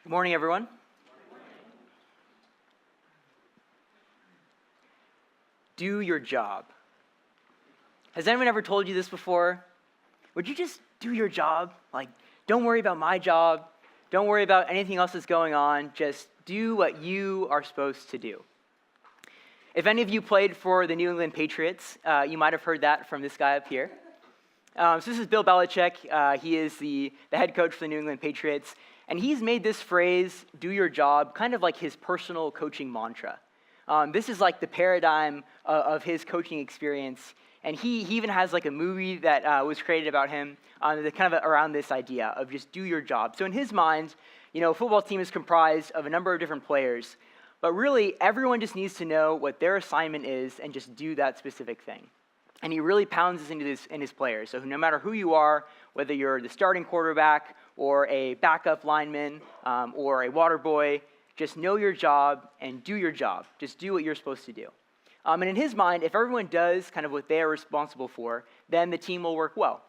Good morning, everyone. Do your job. Has anyone ever told you this before? Would you just do your job? Like, don't worry about my job. Don't worry about anything else that's going on. Just do what you are supposed to do. If any of you played for the New England Patriots, you might have heard that from this guy up here. So this is Bill Belichick. He is the head coach for the New England Patriots. And he's made this phrase, do your job, kind of like his personal coaching mantra. This is like the paradigm of his coaching experience. And he even has like a movie that was created about him that kind of around this idea of just do your job. So in his mind, a football team is comprised of a number of different players. But really, everyone just needs to know what their assignment is and just do that specific thing. And he really pounds this into in his players. So no matter who you are, whether you're the starting quarterback or a backup lineman or a water boy, just know your job and do your job. Just do what you're supposed to do. And in his mind, if everyone does kind of what they are responsible for, then the team will work well.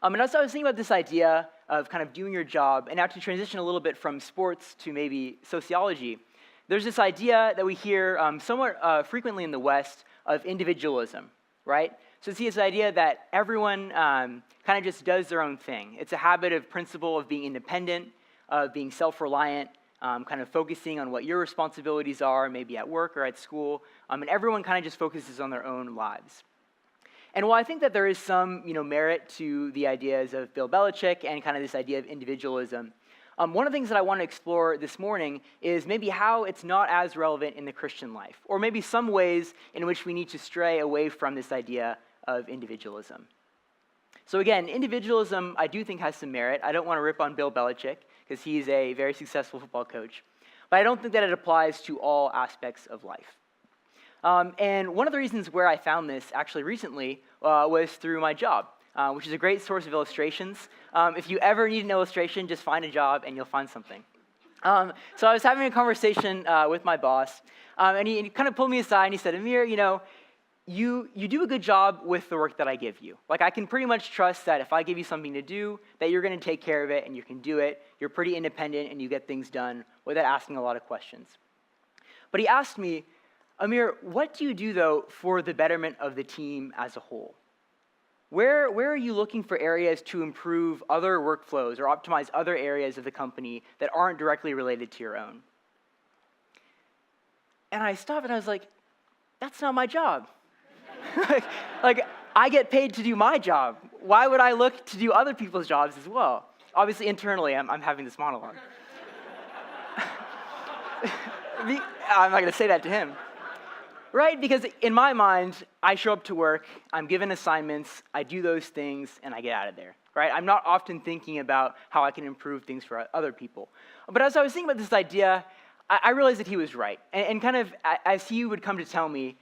And as I was thinking about this idea of kind of doing your job, and now to transition a little bit from sports to maybe sociology, there's this idea that we hear somewhat frequently in the West of individualism, right? So it's this idea that everyone kind of just does their own thing. It's a habit of principle of being independent, of being self-reliant, kind of focusing on what your responsibilities are, maybe at work or at school, and everyone kind of just focuses on their own lives. And while I think that there is some merit to the ideas of Bill Belichick and kind of this idea of individualism, one of the things that I want to explore this morning is maybe how it's not as relevant in the Christian life, or maybe some ways in which we need to stray away from this idea of individualism. So again, individualism I do think has some merit. I don't want to rip on Bill Belichick because he's a very successful football coach, but I don't think that it applies to all aspects of life. And one of the reasons where I found this actually recently was through my job. Which is a great source of illustrations. If you ever need an illustration, just find a job and you'll find something. So I was having a conversation with my boss, and he kind of pulled me aside and he said, Amir, you do a good job with the work that I give you. Like, I can pretty much trust that if I give you something to do, that you're going to take care of it and you can do it. You're pretty independent and you get things done without asking a lot of questions. But he asked me, Amir, what do you do, though, for the betterment of the team as a whole? Where are you looking for areas to improve other workflows or optimize other areas of the company that aren't directly related to your own? And I stopped and I was like, that's not my job. like, I get paid to do my job. Why would I look to do other people's jobs as well? Obviously, internally, I'm having this monologue. I'm not going to say that to him. Right? Because in my mind, I show up to work, I'm given assignments, I do those things, and I get out of there. Right? I'm not often thinking about how I can improve things for other people. But as I was thinking about this idea, I realized that he was right. And kind of as he would come to tell me,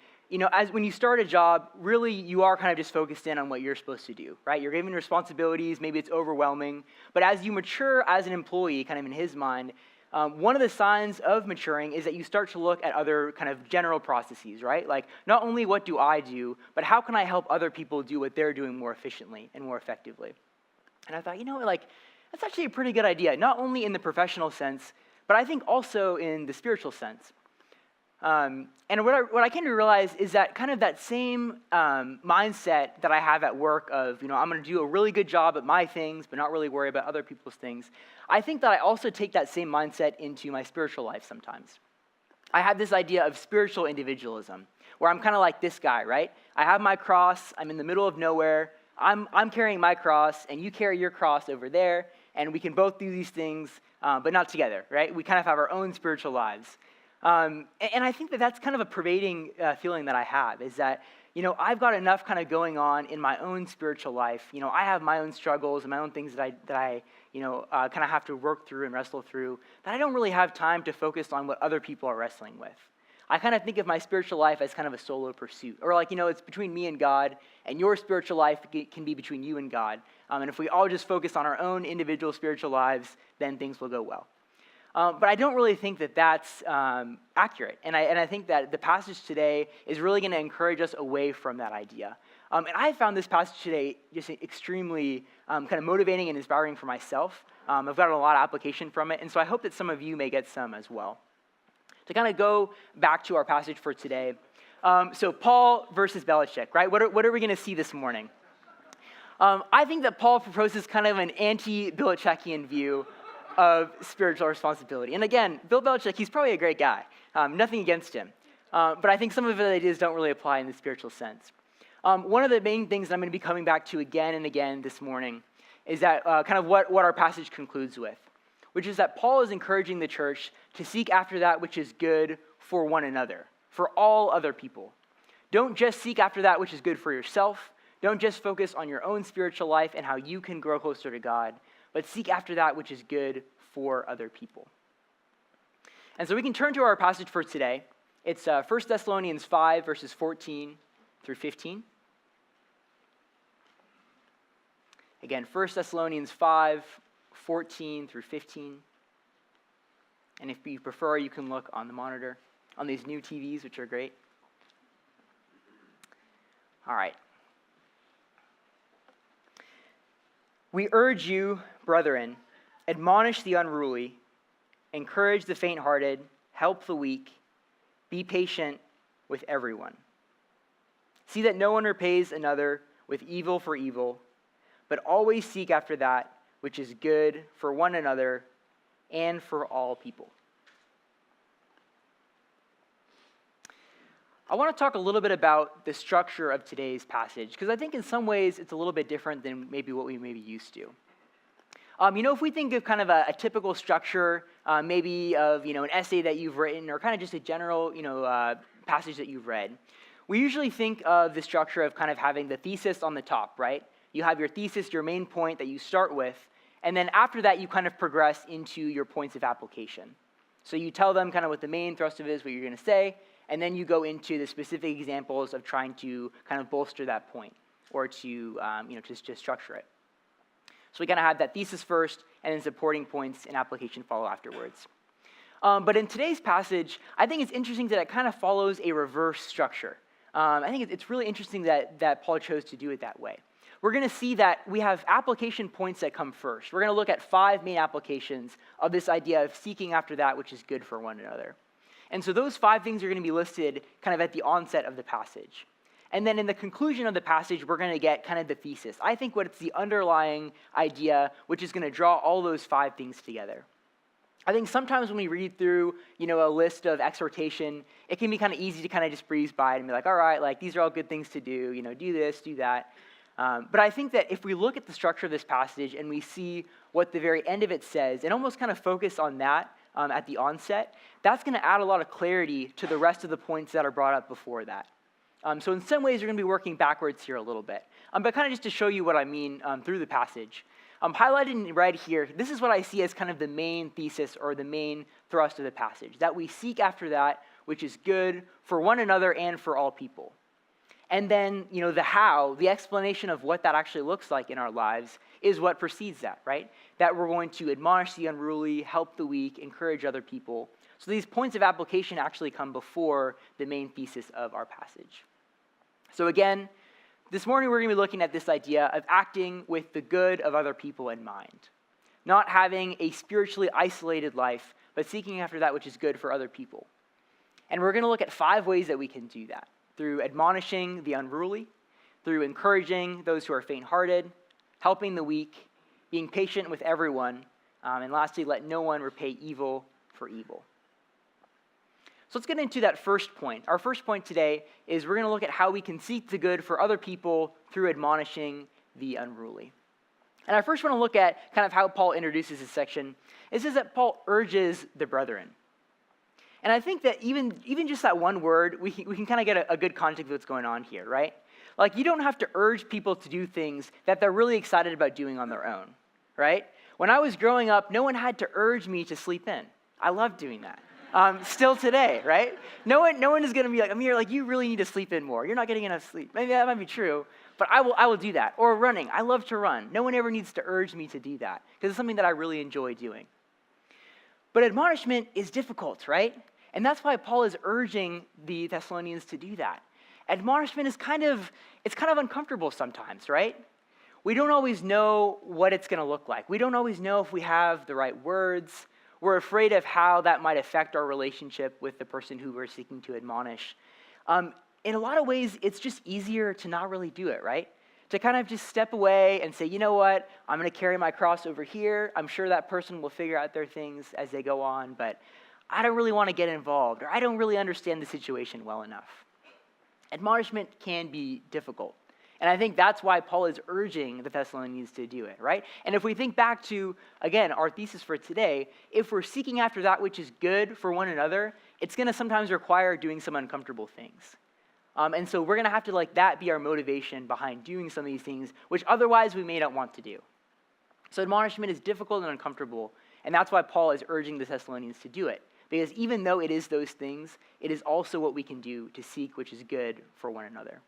as when you start a job, really you are kind of just focused in on what you're supposed to do. Right? You're given responsibilities, maybe it's overwhelming. But as you mature as an employee, kind of in his mind, one of the signs of maturing is that you start to look at other kind of general processes, right? Like, not only what do I do, but how can I help other people do what they're doing more efficiently and more effectively? And I thought, that's actually a pretty good idea, not only in the professional sense, but I think also in the spiritual sense. And what I came to realize is that kind of that same mindset that I have at work of, I'm going to do a really good job at my things, but not really worry about other people's things. I think that I also take that same mindset into my spiritual life sometimes. I have this idea of spiritual individualism, where I'm kind of like this guy, right? I have my cross, I'm in the middle of nowhere, I'm carrying my cross, and you carry your cross over there, and we can both do these things, but not together, right? We kind of have our own spiritual lives. And I think that that's kind of a pervading feeling that I have, is that, I've got enough kind of going on in my own spiritual life. I have my own struggles and my own things that I kind of have to work through and wrestle through, that I don't really have time to focus on what other people are wrestling with. I kind of think of my spiritual life as kind of a solo pursuit, or it's between me and God, and your spiritual life can be between you and God. And if we all just focus on our own individual spiritual lives, then things will go well. But I don't really think that that's accurate. And I think that the passage today is really going to encourage us away from that idea. And I found this passage today just extremely kind of motivating and inspiring for myself. I've gotten a lot of application from it, and so I hope that some of you may get some as well. To kind of go back to our passage for today, so Paul versus Belichick, right? What are we going to see this morning? I think that Paul proposes kind of an anti-Belichickian view of spiritual responsibility. And again, Bill Belichick, he's probably a great guy. Nothing against him. But I think some of his ideas don't really apply in the spiritual sense. One of the main things that I'm going to be coming back to again and again this morning is that kind of what our passage concludes with, which is that Paul is encouraging the church to seek after that which is good for one another, for all other people. Don't just seek after that which is good for yourself. Don't just focus on your own spiritual life and how you can grow closer to God, but seek after that which is good for other people. And so we can turn to our passage for today. It's 1 Thessalonians 5, verses 14 through 15. Again, 1 Thessalonians 5, 14 through 15. And if you prefer, you can look on the monitor, on these new TVs, which are great. All right. We urge you, brethren, admonish the unruly, encourage the faint-hearted, help the weak, be patient with everyone. See that no one repays another with evil for evil, but always seek after that which is good for one another and for all people. I want to talk a little bit about the structure of today's passage, because I think in some ways it's a little bit different than maybe what we may be used to. If we think of kind of a typical structure, maybe of, an essay that you've written or kind of just a general, passage that you've read, we usually think of the structure of kind of having the thesis on the top, right? You have your thesis, your main point that you start with, and then after that you kind of progress into your points of application. So you tell them kind of what the main thrust of it is, what you're going to say, and then you go into the specific examples of trying to kind of bolster that point or to, just structure it. So we kind of have that thesis first, and then supporting points and application follow afterwards. But in today's passage, I think it's interesting that it kind of follows a reverse structure. I think it's really interesting that Paul chose to do it that way. We're going to see that we have application points that come first. We're going to look at 5 main applications of this idea of seeking after that which is good for one another. And so those 5 things are going to be listed kind of at the onset of the passage. And then in the conclusion of the passage, we're going to get kind of the thesis. I think what it's the underlying idea, which is going to draw all those 5 things together. I think sometimes when we read through, a list of exhortation, it can be kind of easy to kind of just breeze by it and be like, all right, like these are all good things to do, do this, do that. But I think that if we look at the structure of this passage and we see what the very end of it says and almost kind of focus on that at the onset, that's going to add a lot of clarity to the rest of the points that are brought up before that. So in some ways, we're going to be working backwards here a little bit. But kind of just to show you what I mean through the passage. Highlighted in red here, this is what I see as kind of the main thesis or the main thrust of the passage, that we seek after that which is good for one another and for all people. And then, the how, the explanation of what that actually looks like in our lives is what precedes that, right? That we're going to admonish the unruly, help the weak, encourage other people. So these points of application actually come before the main thesis of our passage. So again, this morning we're going to be looking at this idea of acting with the good of other people in mind. Not having a spiritually isolated life, but seeking after that which is good for other people. And we're going to look at 5 ways that we can do that. Through admonishing the unruly, through encouraging those who are faint-hearted, helping the weak, being patient with everyone, and lastly, let no one repay evil for evil. So let's get into that first point. Our first point today is we're going to look at how we can seek the good for other people through admonishing the unruly. And I first want to look at kind of how Paul introduces this section. It says that Paul urges the brethren. And I think that even just that one word, we can kind of get a good context of what's going on here, right? Like, you don't have to urge people to do things that they're really excited about doing on their own, right? When I was growing up, no one had to urge me to sleep in. I loved doing that. Still today, right? No one is going to be like, Amir, like, you really need to sleep in more. You're not getting enough sleep. Maybe that might be true, but I will do that. Or running. I love to run. No one ever needs to urge me to do that because it's something that I really enjoy doing. But admonishment is difficult, right? And that's why Paul is urging the Thessalonians to do that. admonishment is it's kind of uncomfortable sometimes, right? We don't always know what it's going to look like. We don't always know if we have the right words. We're afraid of how that might affect our relationship with the person who we're seeking to admonish. In a lot of ways, it's just easier to not really do it, right? To kind of just step away and say, you know what, I'm going to carry my cross over here. I'm sure that person will figure out their things as they go on, but I don't really want to get involved, or I don't really understand the situation well enough. Admonishment can be difficult. And I think that's why Paul is urging the Thessalonians to do it, right? And if we think back to, again, our thesis for today, if we're seeking after that which is good for one another, it's going to sometimes require doing some uncomfortable things. And so we're going to have to let that be our motivation behind doing some of these things, which otherwise we may not want to do. So admonishment is difficult and uncomfortable, and that's why Paul is urging the Thessalonians to do it. Because even though it is those things, it is also what we can do to seek which is good for one another.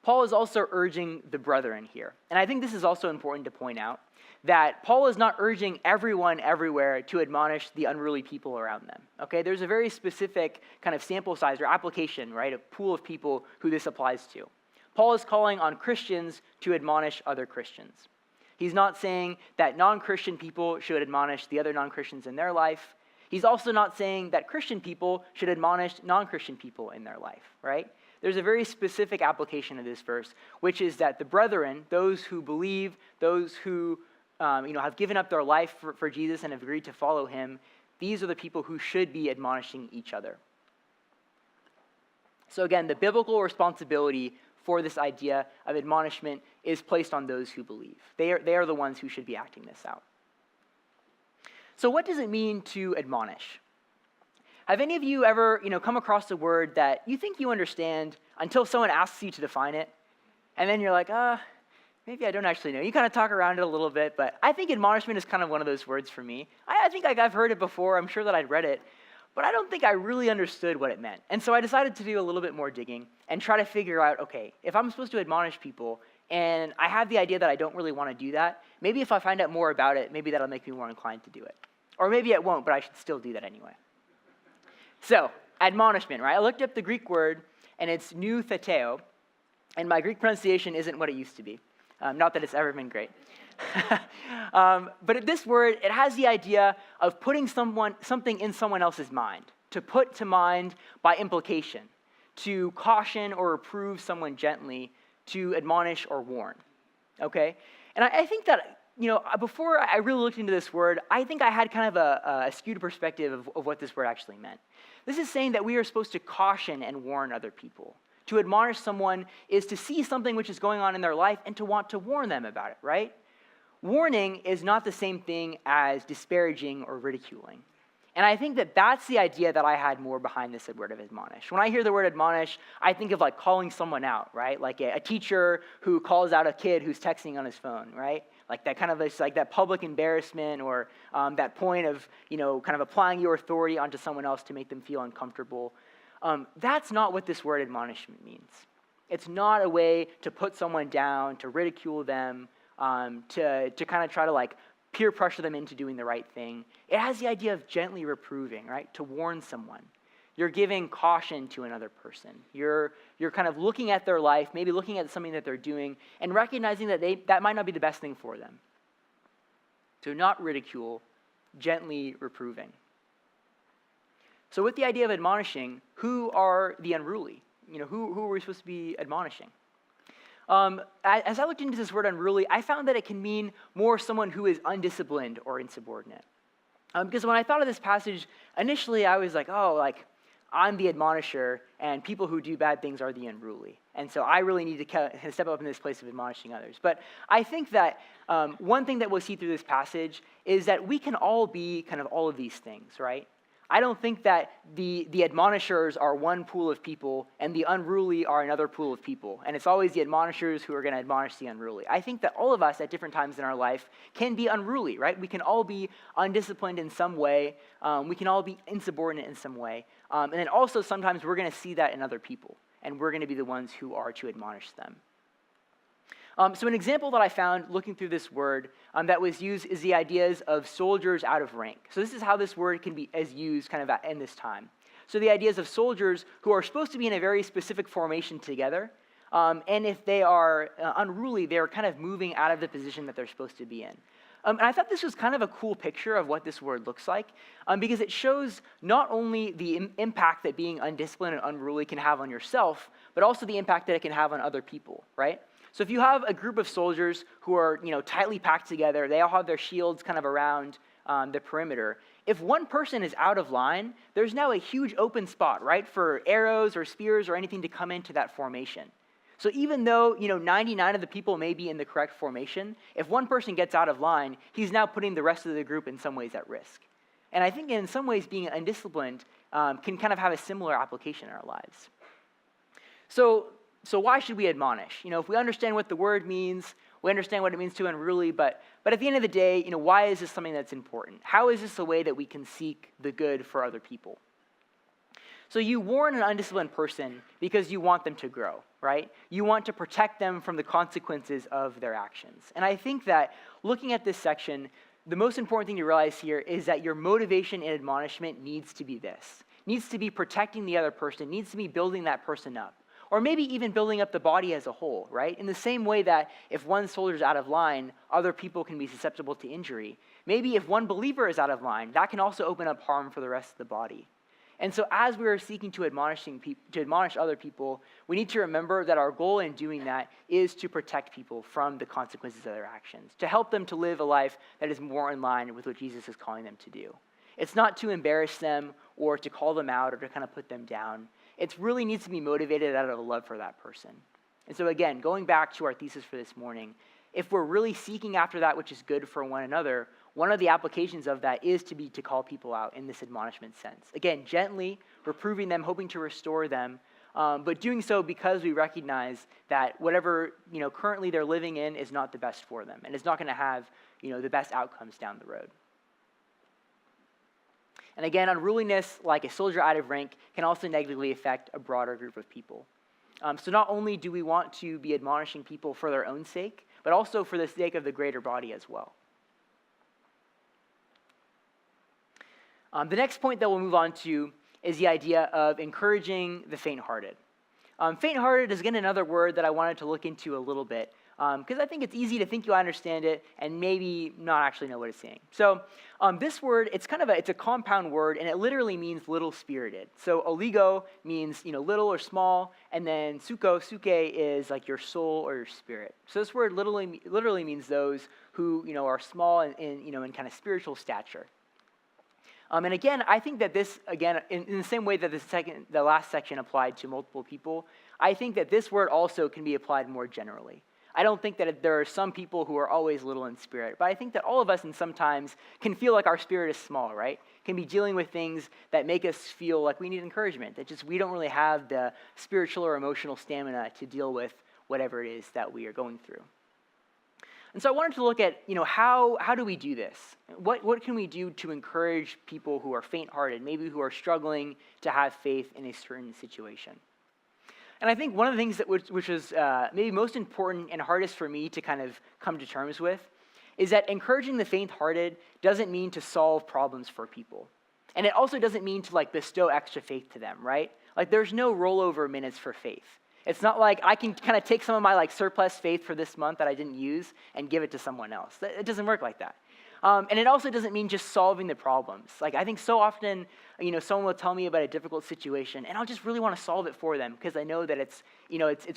Paul is also urging the brethren here. And I think this is also important to point out, that Paul is not urging everyone everywhere to admonish the unruly people around them. Okay, there's a very specific kind of sample size or application, right, a pool of people who this applies to. Paul is calling on Christians to admonish other Christians. He's not saying that non-Christian people should admonish the other non-Christians in their life. He's also not saying that Christian people should admonish non-Christian people in their life, right? There's a very specific application of this verse, which is that the brethren, those who believe, those who have given up their life for Jesus and have agreed to follow him, these are the people who should be admonishing each other. So again, the biblical responsibility for this idea of admonishment is placed on those who believe. They are the ones who should be acting this out. So what does it mean to admonish? Have any of you ever, come across a word that you think you understand until someone asks you to define it? And then you're like, maybe I don't actually know. You kind of talk around it a little bit, but I think admonishment is kind of one of those words for me. I think I've heard it before. I'm sure that I'd read it, but I don't think I really understood what it meant. And so I decided to do a little bit more digging and try to figure out, okay, if I'm supposed to admonish people and I have the idea that I don't really want to do that, maybe if I find out more about it, maybe that'll make me more inclined to do it. Or maybe it won't, but I should still do that anyway. So, admonishment, right? I looked up the Greek word, and it's noutheteo, and my Greek pronunciation isn't what it used to be. Not that it's ever been great. But this word, it has the idea of putting something in someone else's mind, to put to mind by implication, to caution or reprove someone gently, to admonish or warn, okay? And I think that, before I really looked into this word, I think I had kind of a skewed perspective of what this word actually meant. This is saying that we are supposed to caution and warn other people. To admonish someone is to see something which is going on in their life and to want to warn them about it, right? Warning is not the same thing as disparaging or ridiculing. And I think that that's the idea that I had more behind this word of admonish. When I hear the word admonish, I think of like calling someone out, right? Like a teacher who calls out a kid who's texting on his phone, right? Like that kind of like that public embarrassment or that point of, kind of applying your authority onto someone else to make them feel uncomfortable. That's not what this word admonishment means. It's not a way to put someone down, to ridicule them, to kind of try to like peer pressure them into doing the right thing. It has the idea of gently reproving, right? To warn someone. You're giving caution to another person. You're kind of looking at their life, maybe looking at something that they're doing, and recognizing that that might not be the best thing for them. So not ridicule, gently reproving. So with the idea of admonishing, who are the unruly? Who are we supposed to be admonishing? As I looked into this word unruly, I found that it can mean more someone who is undisciplined or insubordinate. Because when I thought of this passage, initially I was like, I'm the admonisher, and people who do bad things are the unruly. And so I really need to kind of step up in this place of admonishing others. But I think that one thing that we'll see through this passage is that we can all be kind of all of these things, right? I don't think that the admonishers are one pool of people and the unruly are another pool of people. And it's always the admonishers who are going to admonish the unruly. I think that all of us at different times in our life can be unruly, right? We can all be undisciplined in some way. We can all be insubordinate in some way. And then also sometimes we're going to see that in other people. And we're going to be the ones who are to admonish them. So an example that I found looking through this word that was used is the ideas of soldiers out of rank. So this is how this word can be as used kind of in this time. So the ideas of soldiers who are supposed to be in a very specific formation together, and if they are unruly, they're kind of moving out of the position that they're supposed to be in. And I thought this was kind of a cool picture of what this word looks like, because it shows not only the impact that being undisciplined and unruly can have on yourself, but also the impact that it can have on other people, right? So if you have a group of soldiers who are, tightly packed together, they all have their shields kind of around the perimeter. If one person is out of line, there's now a huge open spot, right, for arrows or spears or anything to come into that formation. So even though, 99 of the people may be in the correct formation, if one person gets out of line, he's now putting the rest of the group in some ways at risk. And I think in some ways being undisciplined can kind of have a similar application in our lives. So why should we admonish? If we understand what the word means, we understand what it means to unruly, but at the end of the day, why is this something that's important? How is this a way that we can seek the good for other people? So you warn an undisciplined person because you want them to grow, right? You want to protect them from the consequences of their actions. And I think that looking at this section, the most important thing to realize here is that your motivation in admonishment needs to be this. Needs to be protecting the other person, needs to be building that person up. Or maybe even building up the body as a whole, right? In the same way that if one soldier is out of line, other people can be susceptible to injury. Maybe if one believer is out of line, that can also open up harm for the rest of the body. And so as we are seeking to admonish other people, we need to remember that our goal in doing that is to protect people from the consequences of their actions, to help them to live a life that is more in line with what Jesus is calling them to do. It's not to embarrass them or to call them out or to kind of put them down. It really needs to be motivated out of a love for that person. And so again, going back to our thesis for this morning, if we're really seeking after that which is good for one another, one of the applications of that is to call people out in this admonishment sense. Again, gently, reproving them, hoping to restore them, but doing so because we recognize that whatever currently they're living in is not the best for them, and it's not going to have the best outcomes down the road. And again, unruliness, like a soldier out of rank, can also negatively affect a broader group of people. So not only do we want to be admonishing people for their own sake, but also for the sake of the greater body as well. The next point that we'll move on to is the idea of encouraging the faint-hearted. Faint-hearted is, again, another word that I wanted to look into a little bit, because I think it's easy to think you understand it and maybe not actually know what it's saying. So this word, it's a compound word, and it literally means little-spirited. So oligo means little or small, and then suke is like your soul or your spirit. So this word literally means those who are small and in kind of spiritual stature. And again, I think that this, again, in the same way that the last section applied to multiple people, I think that this word also can be applied more generally. I don't think that there are some people who are always little in spirit, but I think that all of us, and sometimes, can feel like our spirit is small, right? Can be dealing with things that make us feel like we need encouragement, that just we don't really have the spiritual or emotional stamina to deal with whatever it is that we are going through. And so I wanted to look at, how do we do this? What can we do to encourage people who are faint-hearted, maybe who are struggling to have faith in a certain situation? And I think one of the things that which is maybe most important and hardest for me to kind of come to terms with is that encouraging the faint-hearted doesn't mean to solve problems for people. And it also doesn't mean to bestow extra faith to them, right? There's no rollover minutes for faith. It's not like I can kind of take some of my surplus faith for this month that I didn't use and give it to someone else. It doesn't work like that. And it also doesn't mean just solving the problems. I think so often, someone will tell me about a difficult situation, and I'll just really want to solve it for them because I know that it's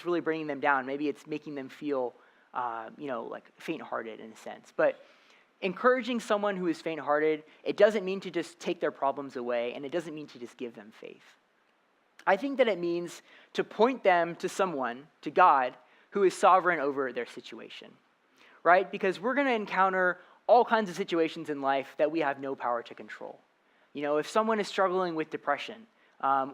really bringing them down. Maybe it's making them feel, faint-hearted in a sense. But encouraging someone who is faint-hearted, it doesn't mean to just take their problems away, and it doesn't mean to just give them faith. I think that it means to point them to someone, to God, who is sovereign over their situation, right? Because we're going to encounter all kinds of situations in life that we have no power to control. If someone is struggling with depression,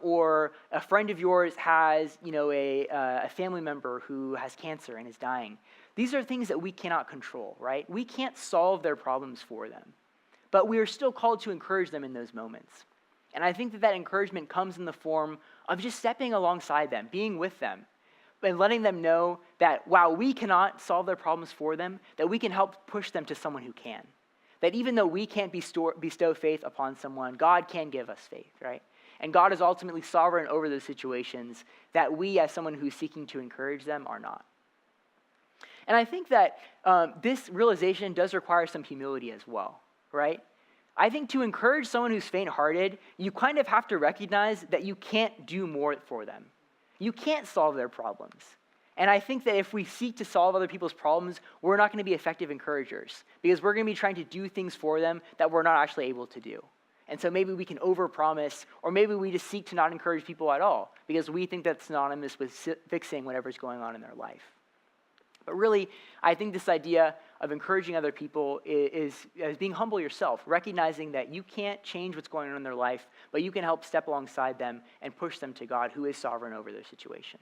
or a friend of yours has, a family member who has cancer and is dying, these are things that we cannot control, right? We can't solve their problems for them, but we are still called to encourage them in those moments. And I think that encouragement comes in the form of just stepping alongside them, being with them, and letting them know that while we cannot solve their problems for them, that we can help push them to someone who can. That even though we can't bestow faith upon someone, God can give us faith, right? and God is ultimately sovereign over those situations, that we, as someone who's seeking to encourage them, are not. And I think that this realization does require some humility as well, right? I think to encourage someone who's faint-hearted, you kind of have to recognize that you can't do more for them. You can't solve their problems. And I think that if we seek to solve other people's problems, we're not going to be effective encouragers, because we're going to be trying to do things for them that we're not actually able to do. And so maybe we can overpromise, or maybe we just seek to not encourage people at all, because we think that's synonymous with fixing whatever's going on in their life. But really, I think this idea of encouraging other people is being humble yourself, recognizing that you can't change what's going on in their life, but you can help step alongside them and push them to God, who is sovereign over their situation.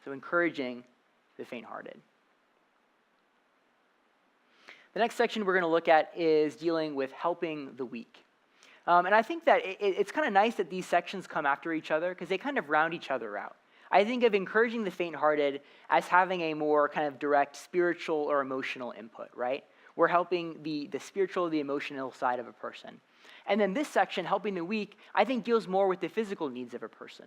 So encouraging the faint-hearted. The next section we're going to look at is dealing with helping the weak. And I think that it's kind of nice that these sections come after each other, because they kind of round each other out. I think of encouraging the faint-hearted as having a more kind of direct spiritual or emotional input, right? We're helping the spiritual, the emotional side of a person. And then this section, helping the weak, I think deals more with the physical needs of a person.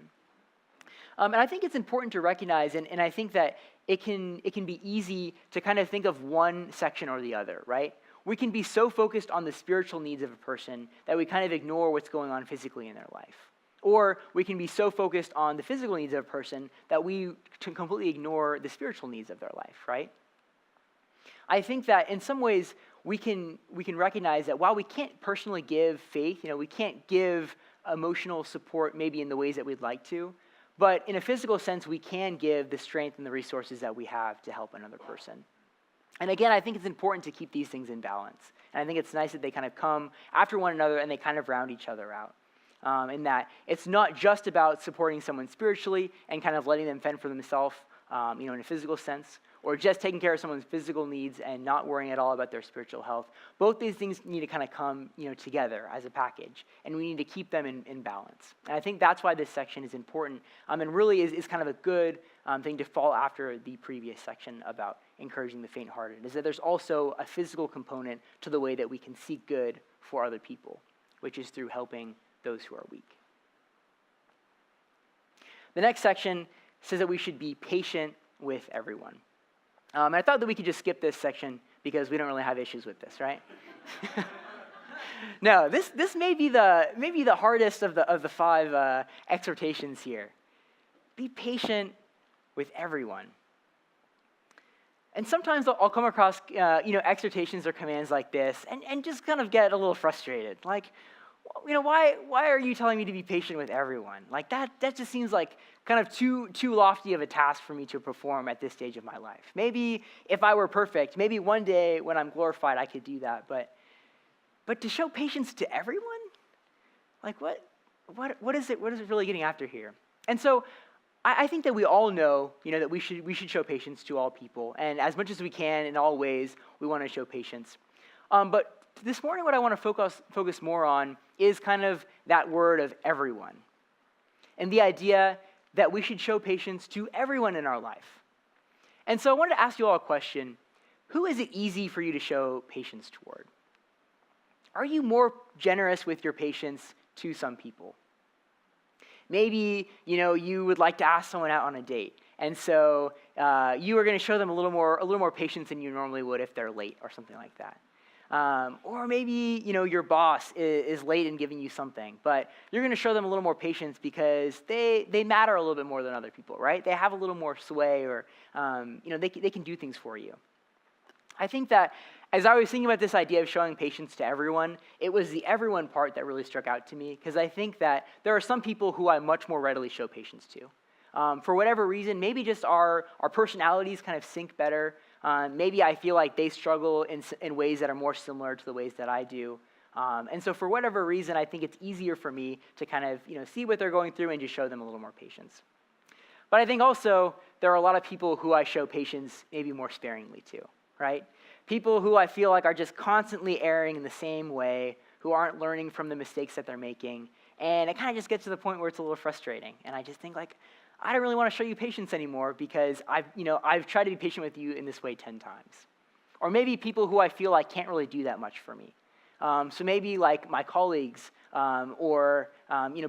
And I think it's important to recognize, and I think that it can be easy to kind of think of one section or the other, right? We can be so focused on the spiritual needs of a person that we kind of ignore what's going on physically in their life. Or we can be so focused on the physical needs of a person that we completely ignore the spiritual needs of their life, right? I think that in some ways we can recognize that while we can't personally give faith, we can't give emotional support maybe in the ways that we'd like to, but in a physical sense, we can give the strength and the resources that we have to help another person. And again, I think it's important to keep these things in balance. And I think it's nice that they kind of come after one another and they kind of round each other out. In that it's not just about supporting someone spiritually and kind of letting them fend for themselves, in a physical sense, or just taking care of someone's physical needs and not worrying at all about their spiritual health. Both these things need to kind of come, together as a package, and we need to keep them in balance. And I think that's why this section is important, and really is kind of a good thing to fall after the previous section about encouraging the faint-hearted, is that there's also a physical component to the way that we can seek good for other people, which is through helping those who are weak. The next section says that we should be patient with everyone. And I thought that we could just skip this section because we don't really have issues with this, right? No, this may be the hardest of the five exhortations here. Be patient with everyone. And sometimes I'll come across exhortations or commands like this and just kind of get a little frustrated. Like, why are you telling me to be patient with everyone? Like that just seems like kind of too lofty of a task for me to perform at this stage of my life. Maybe if I were perfect, maybe one day when I'm glorified, I could do that. But to show patience to everyone? Like what is it really getting after here? And so I think that we all know, that we should show patience to all people. And as much as we can in all ways, we want to show patience. But this morning, what I want to focus more on is kind of that word of everyone. And the idea that we should show patience to everyone in our life. And so I wanted to ask you all a question. Who is it easy for you to show patience toward? Are you more generous with your patience to some people? Maybe, you would like to ask someone out on a date. And so you are going to show them a little more patience than you normally would if they're late or something like that. Or maybe, your boss is late in giving you something, but you're going to show them a little more patience because they matter a little bit more than other people, right? They have a little more sway, or, they can do things for you. I think that as I was thinking about this idea of showing patience to everyone, it was the everyone part that really struck out to me, because I think that there are some people who I much more readily show patience to. For whatever reason, maybe just our personalities kind of sync better. Maybe I feel like they struggle in ways that are more similar to the ways that I do. And so for whatever reason, I think it's easier for me to kind of see what they're going through and just show them a little more patience. But I think also there are a lot of people who I show patience maybe more sparingly to, right? People who I feel like are just constantly erring in the same way, who aren't learning from the mistakes that they're making. And it kind of just gets to the point where it's a little frustrating. And I just think like, I don't really want to show you patience anymore because I've tried to be patient with you in this way 10 times. Or maybe people who I feel like can't really do that much for me. So maybe like my colleagues or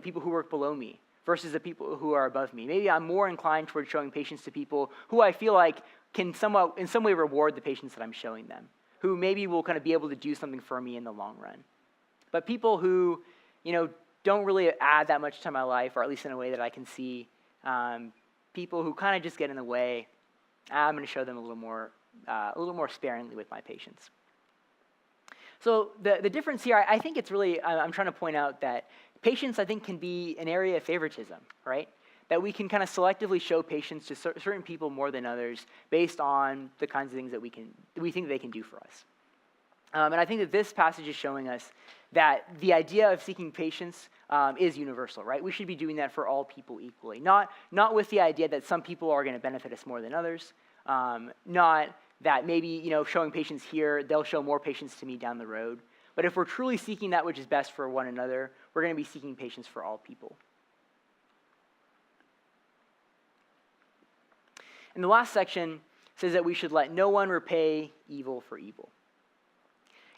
people who work below me versus the people who are above me. Maybe I'm more inclined towards showing patience to people who I feel like can somewhat, in some way, reward the patience that I'm showing them, who maybe will kind of be able to do something for me in the long run. But people who, don't really add that much to my life, or at least in a way that I can see, people who kind of just get in the way, I'm going to show them a little more sparingly with my patience. So the difference here, I think it's really, I'm trying to point out that patience, I think, can be an area of favoritism, right? That we can kind of selectively show patience to certain people more than others based on the kinds of things that we think they can do for us. And I think that this passage is showing us that the idea of seeking patience is universal, right? We should be doing that for all people equally. Not with the idea that some people are going to benefit us more than others. Not that maybe, showing patience here, they'll show more patience to me down the road. But if we're truly seeking that which is best for one another, we're going to be seeking patience for all people. And the last section says that we should let no one repay evil for evil.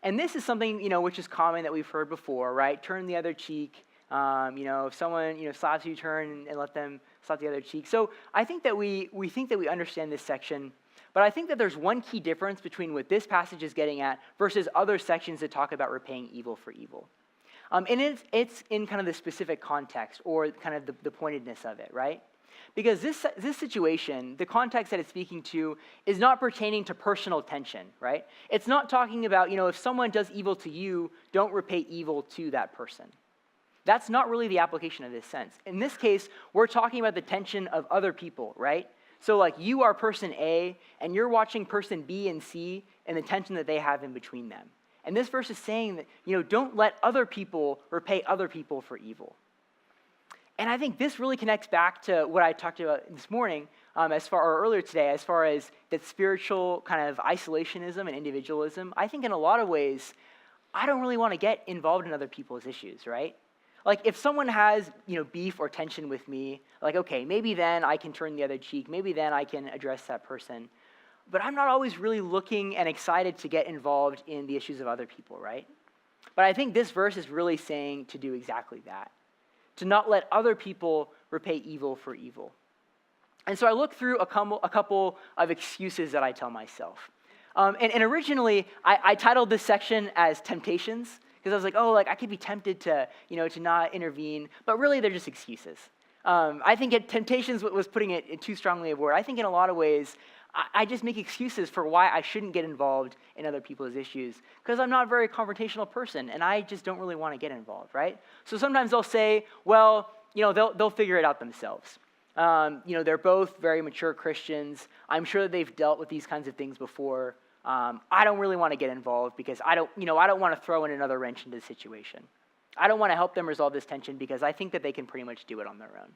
And this is something, which is common that we've heard before, right? Turn the other cheek. If someone, slaps you, turn and let them slap the other cheek. So I think that we think that we understand this section, but I think that there's one key difference between what this passage is getting at versus other sections that talk about repaying evil for evil. And it's in kind of the specific context or kind of the pointedness of it, right? Because this situation, the context that it's speaking to, is not pertaining to personal tension, right? It's not talking about, if someone does evil to you, don't repay evil to that person. That's not really the application of this sense. In this case, we're talking about the tension of other people, right? So like you are person A, and you're watching person B and C and the tension that they have in between them. And this verse is saying that, don't let other people repay other people for evil. And I think this really connects back to what I talked about this morning, or earlier today, as far as that spiritual kind of isolationism and individualism. I think in a lot of ways, I don't really want to get involved in other people's issues, right? Like if someone has, beef or tension with me, like, okay, maybe then I can turn the other cheek. Maybe then I can address that person. But I'm not always really looking and excited to get involved in the issues of other people, right? But I think this verse is really saying to do exactly that. To not let other people repay evil for evil. And so I look through a couple of excuses that I tell myself. And originally, I titled this section as Temptations, because I was like, I could be tempted to not intervene, but really they're just excuses. I think Temptations was putting it in too strongly a word. I think in a lot of ways, I just make excuses for why I shouldn't get involved in other people's issues because I'm not a very confrontational person and I just don't really want to get involved, right? So sometimes they'll say, well, they'll figure it out themselves. They're both very mature Christians. I'm sure that they've dealt with these kinds of things before. I don't really want to get involved because I don't want to throw in another wrench into the situation. I don't want to help them resolve this tension because I think that they can pretty much do it on their own.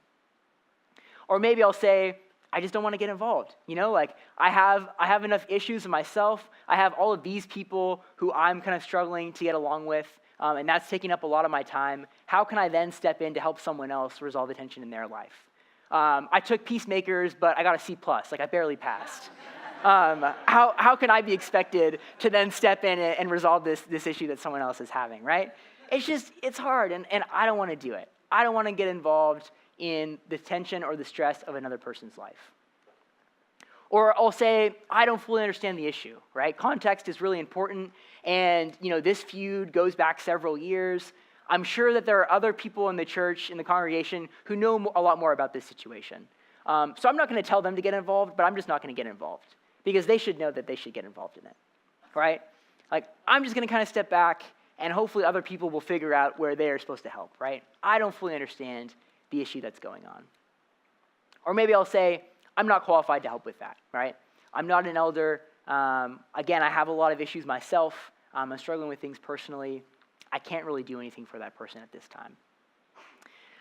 Or maybe I'll say, I just don't want to get involved. I have enough issues myself. I have all of these people who I'm kind of struggling to get along with, and that's taking up a lot of my time. How can I then step in to help someone else resolve the tension in their life? I took Peacemakers, but I got a C+. I barely passed. How can I be expected to then step in and resolve this issue that someone else is having, right? It's hard, and I don't want to do it. I don't want to get involved in the tension or the stress of another person's life. Or I'll say, I don't fully understand the issue, right? Context is really important, and this feud goes back several years. I'm sure that there are other people in the church, in the congregation, who know a lot more about this situation. So I'm not going to tell them to get involved, but I'm just not going to get involved, because they should know that they should get involved in it, right? I'm just going to kind of step back, and hopefully other people will figure out where they are supposed to help, right? I don't fully understand the issue that's going on. Or maybe I'll say, I'm not qualified to help with that, right? I'm not an elder. Again, I have a lot of issues myself. I'm struggling with things personally. I can't really do anything for that person at this time.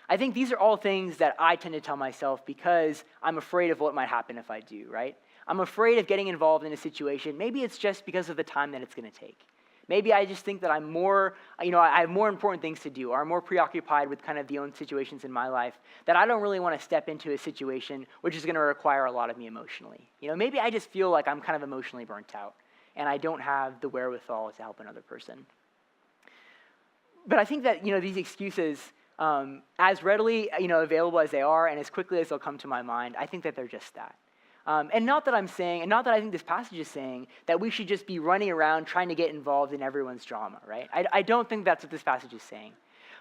I think these are all things that I tend to tell myself because I'm afraid of what might happen if I do, right? I'm afraid of getting involved in a situation. Maybe it's just because of the time that it's going to take. Maybe I just think that I'm more, I have more important things to do, or I'm more preoccupied with kind of the own situations in my life that I don't really want to step into a situation which is going to require a lot of me emotionally. Maybe I just feel like I'm kind of emotionally burnt out and I don't have the wherewithal to help another person. But I think that, these excuses, as readily, available as they are and as quickly as they'll come to my mind, I think that they're just that. And not that I'm saying, and not that I think this passage is saying, that we should just be running around trying to get involved in everyone's drama, right? I don't think that's what this passage is saying.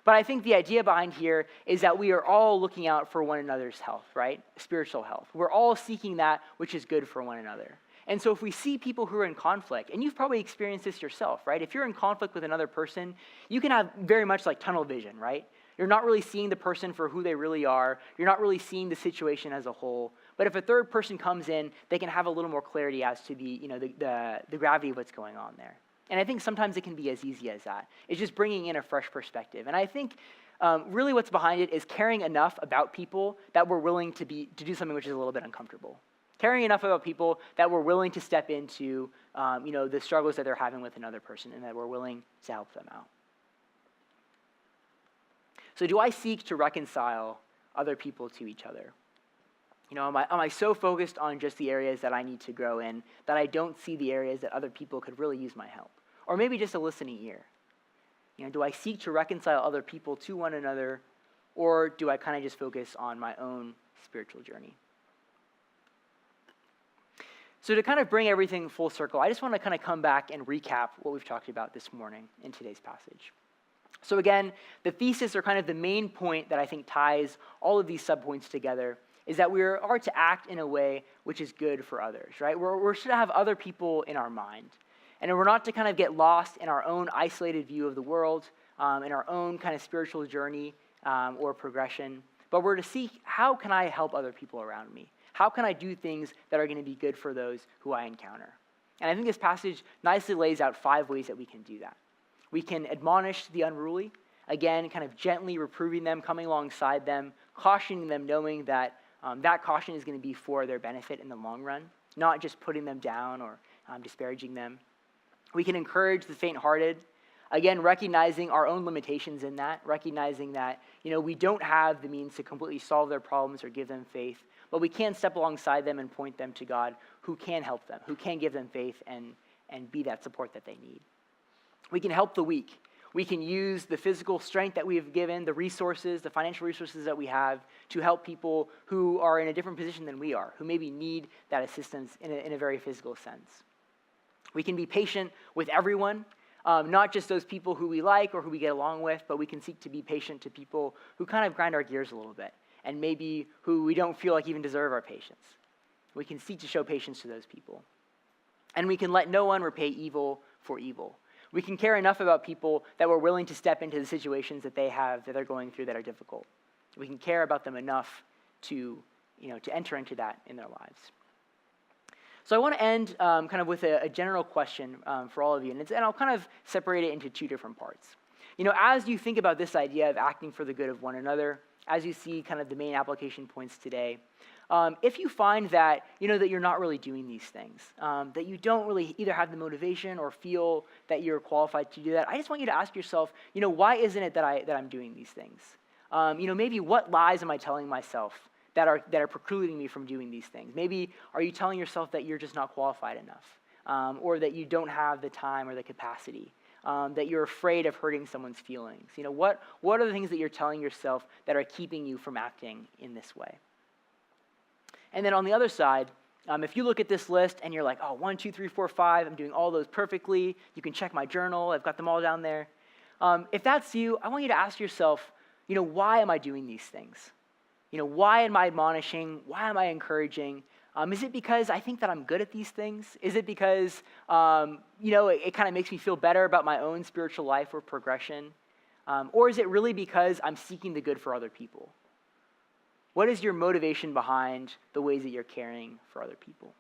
But I think the idea behind here is that we are all looking out for one another's health, right? Spiritual health. We're all seeking that which is good for one another. And so if we see people who are in conflict, and you've probably experienced this yourself, right? If you're in conflict with another person, you can have very much like tunnel vision, right? You're not really seeing the person for who they really are. You're not really seeing the situation as a whole. But if a third person comes in, they can have a little more clarity as to the gravity of what's going on there. And I think sometimes it can be as easy as that. It's just bringing in a fresh perspective. And I think really what's behind it is caring enough about people that we're willing to do something which is a little bit uncomfortable. Caring enough about people that we're willing to step into the struggles that they're having with another person and that we're willing to help them out. So do I seek to reconcile other people to each other? Am I so focused on just the areas that I need to grow in that I don't see the areas that other people could really use my help? Or maybe just a listening ear. Do I seek to reconcile other people to one another, or do I kind of just focus on my own spiritual journey? So to kind of bring everything full circle, I just want to kind of come back and recap what we've talked about this morning in today's passage. So again, the thesis, or kind of the main point that I think ties all of these subpoints together, is that we are to act in a way which is good for others, right? We're to have other people in our mind. And we're not to kind of get lost in our own isolated view of the world, in our own kind of spiritual journey or progression, but we're to seek, how can I help other people around me? How can I do things that are going to be good for those who I encounter? And I think this passage nicely lays out 5 ways that we can do that. We can admonish the unruly, again, kind of gently reproving them, coming alongside them, cautioning them, knowing that that caution is going to be for their benefit in the long run, not just putting them down or disparaging them. We can encourage the faint-hearted, again, recognizing our own limitations in that, recognizing that, we don't have the means to completely solve their problems or give them faith, but we can step alongside them and point them to God, who can help them, who can give them faith and be that support that they need. We can help the weak. We can use the physical strength that we have given, the resources, the financial resources that we have to help people who are in a different position than we are, who maybe need that assistance in a very physical sense. We can be patient with everyone, not just those people who we like or who we get along with, but we can seek to be patient to people who kind of grind our gears a little bit and maybe who we don't feel like even deserve our patience. We can seek to show patience to those people. And we can let no one repay evil for evil. We can care enough about people that we're willing to step into the situations that they have, that they're going through that are difficult. We can care about them enough to enter into that in their lives. So I want to end kind of with a general question for all of you, and I'll kind of separate it into 2 different parts. As you think about this idea of acting for the good of one another, as you see kind of the main application points today, if you find that, that you're not really doing these things, that you don't really either have the motivation or feel that you're qualified to do that, I just want you to ask yourself, why isn't it that I'm doing these things? Maybe what lies am I telling myself that are precluding me from doing these things? Maybe are you telling yourself that you're just not qualified enough, or that you don't have the time or the capacity, that you're afraid of hurting someone's feelings? What are the things that you're telling yourself that are keeping you from acting in this way? And then on the other side, if you look at this list and you're like, 1, 2, 3, 4, 5, I'm doing all those perfectly. You can check my journal. I've got them all down there. If that's you, I want you to ask yourself, why am I doing these things? Why am I admonishing? Why am I encouraging? Is it because I think that I'm good at these things? Is it because, it kind of makes me feel better about my own spiritual life or progression? Or is it really because I'm seeking the good for other people? What is your motivation behind the ways that you're caring for other people?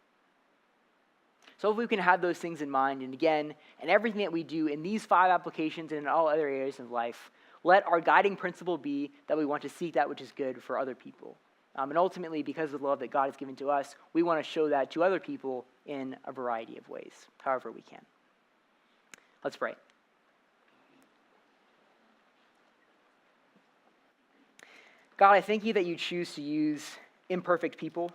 So if we can have those things in mind, and again, in everything that we do in these 5 applications and in all other areas of life, let our guiding principle be that we want to seek that which is good for other people. And ultimately, because of the love that God has given to us, we want to show that to other people in a variety of ways, however we can. Let's pray. God, I thank you that you choose to use imperfect people,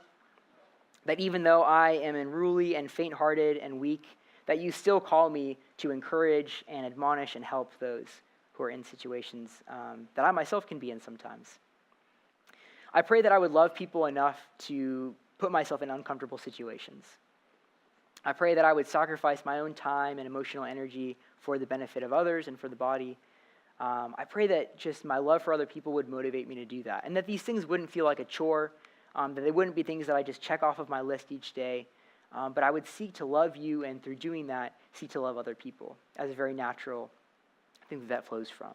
that even though I am unruly and faint-hearted and weak, that you still call me to encourage and admonish and help those who are in situations that I myself can be in sometimes. I pray that I would love people enough to put myself in uncomfortable situations. I pray that I would sacrifice my own time and emotional energy for the benefit of others and for the body. I pray that just my love for other people would motivate me to do that, and that these things wouldn't feel like a chore, that they wouldn't be things that I just check off of my list each day, but I would seek to love you, and through doing that, seek to love other people as a very natural thing that flows from.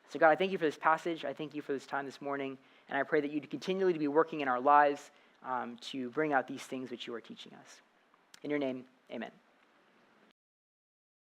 So God, I thank you for this passage. I thank you for this time this morning, and I pray that you'd continually to be working in our lives to bring out these things which you are teaching us. In your name, amen.